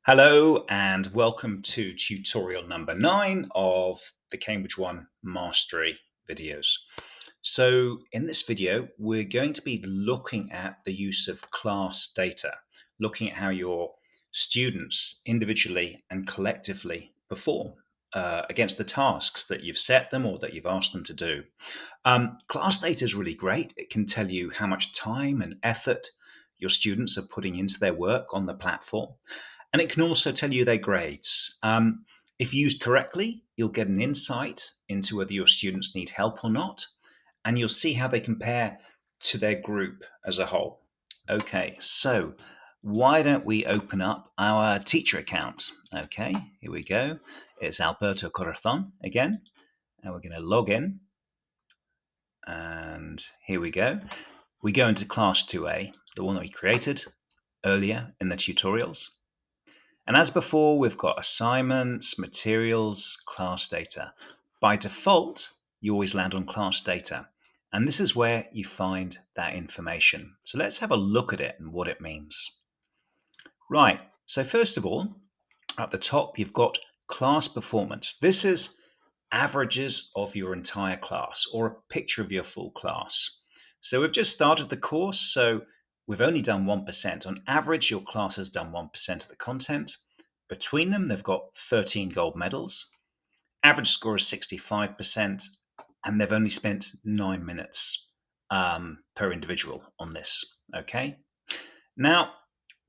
Hello and welcome to tutorial number 9 of the Cambridge 1 Mastery videos. So in this video we're going to be looking at the use of class data, looking at how your students individually and collectively perform against the tasks that you've set them or that you've asked them to do. Class data is really great. It can tell you how much time and effort your students are putting into their work on the platform. And it can also tell you their grades. If used correctly, you'll get an insight into whether your students need help or not, and you'll see how they compare to their group as a whole. Okay, so why don't we open up our teacher account? Okay, here we go. It's Alberto Corazon again, and we're going to log in. And here we go. We go into class 2A, the one that we created earlier in the tutorials. And as before, we've got assignments, materials, class data. By default, you always land on class data. And this is where you find that information. So let's have a look at it and what it means. Right, so first of all, at the top, you've got class performance. This is averages of your entire class or a picture of your full class. So we've just started the course, so we've only done 1%. On average, your class has done 1% of the content. Between them, they've got 13 gold medals. Average score is 65%, and they've only spent 9 minutes per individual on this. Okay. Now,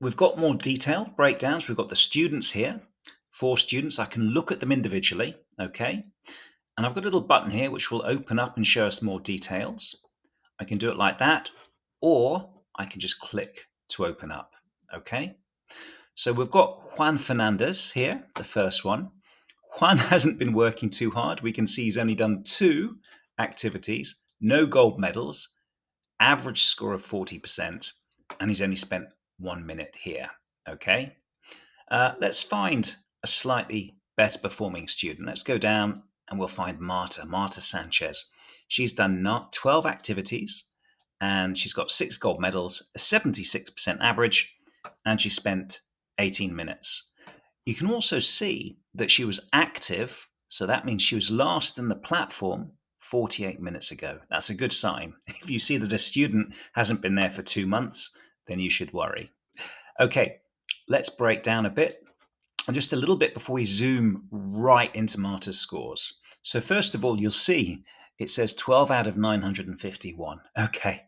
we've got more detailed breakdowns. We've got the students here. 4 students. I can look at them individually. Okay. And I've got a little button here which will open up and show us more details. I can do it like that, or I can just click to open up. Okay, so we've got Juan Fernandez here, the first one. Juan hasn't been working too hard. We can see he's only done 2 activities, no gold medals, average score of 40%, and he's only spent 1 minute here. Okay, let's find a slightly better performing student. Let's go down and we'll find Marta Sanchez. She's done 12 activities, and she's got 6 gold medals, a 76% average, and she spent 18 minutes. You can also see that she was active, so that means she was last in the platform 48 minutes ago. That's a good sign. If you see that a student hasn't been there for 2 months, then you should worry. Okay, let's break down a bit, and just a little bit before we zoom right into Marta's scores. So first of all, you'll see it says 12 out of 951. Okay,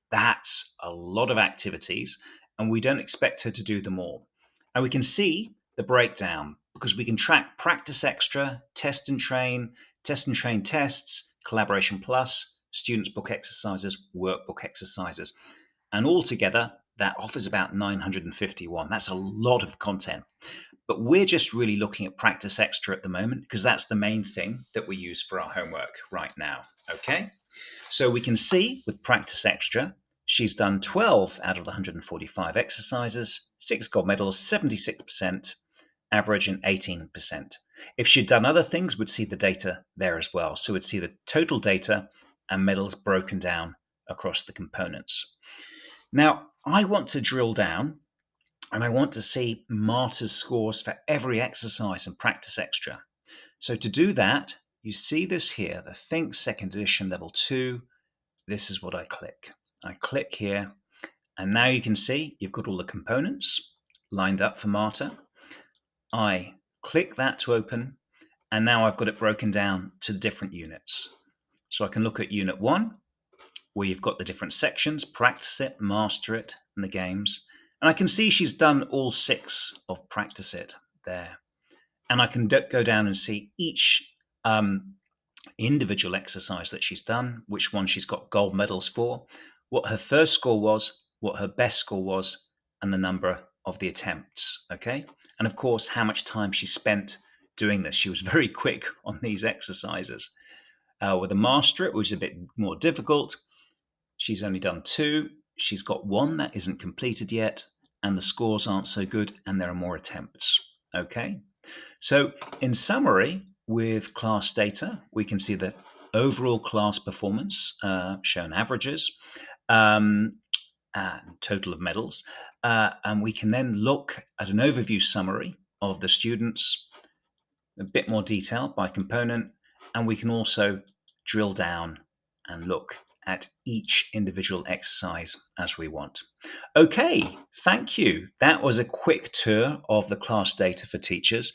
that's a lot of activities, and we don't expect her to do them all. And we can see the breakdown because we can track practice extra, test and train tests, collaboration plus, students book exercises, workbook exercises. And altogether, that offers about 951. That's a lot of content. But we're just really looking at practice extra at the moment because that's the main thing that we use for our homework right now. Okay, so we can see with practice extra, she's done 12 out of the 145 exercises, 6 gold medals, 76% average, and 18%. If she'd done other things, we'd see the data there as well. So we'd see the total data and medals broken down across the components. Now, I want to drill down and I want to see Marta's scores for every exercise and practice extra. So to do that, you see this here, the Think Second Edition Level 2. This is what I click. I click here, and now you can see you've got all the components lined up for Marta. I click that to open, and now I've got it broken down to different units. So I can look at Unit 1, where you've got the different sections, practice it, master it, and the games. And I can see she's done all 6 of practice it there. And I can go down and see each individual exercise that she's done, which one she's got gold medals for, what her first score was, what her best score was, and the number of the attempts. Okay, and of course how much time she spent doing this. She was very quick on these exercises. With a master it was a bit more difficult. She's only done 2. She's got 1 that isn't completed yet, and the scores aren't so good, and there are more attempts. Okay, so in summary, with class data, we can see the overall class performance, shown averages, total of medals, and we can then look at an overview summary of the students, a bit more detail by component, and we can also drill down and look at each individual exercise as we want. Okay, thank you. That was a quick tour of the class data for teachers.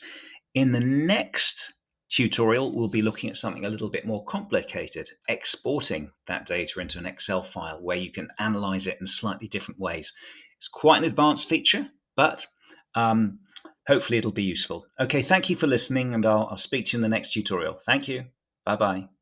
In the next tutorial, we'll be looking at something a little bit more complicated, exporting that data into an Excel file where you can analyze it in slightly different ways. It's quite an advanced feature, but hopefully it'll be useful. Okay, thank you for listening, and I'll speak to you in the next tutorial. Thank you. Bye-bye.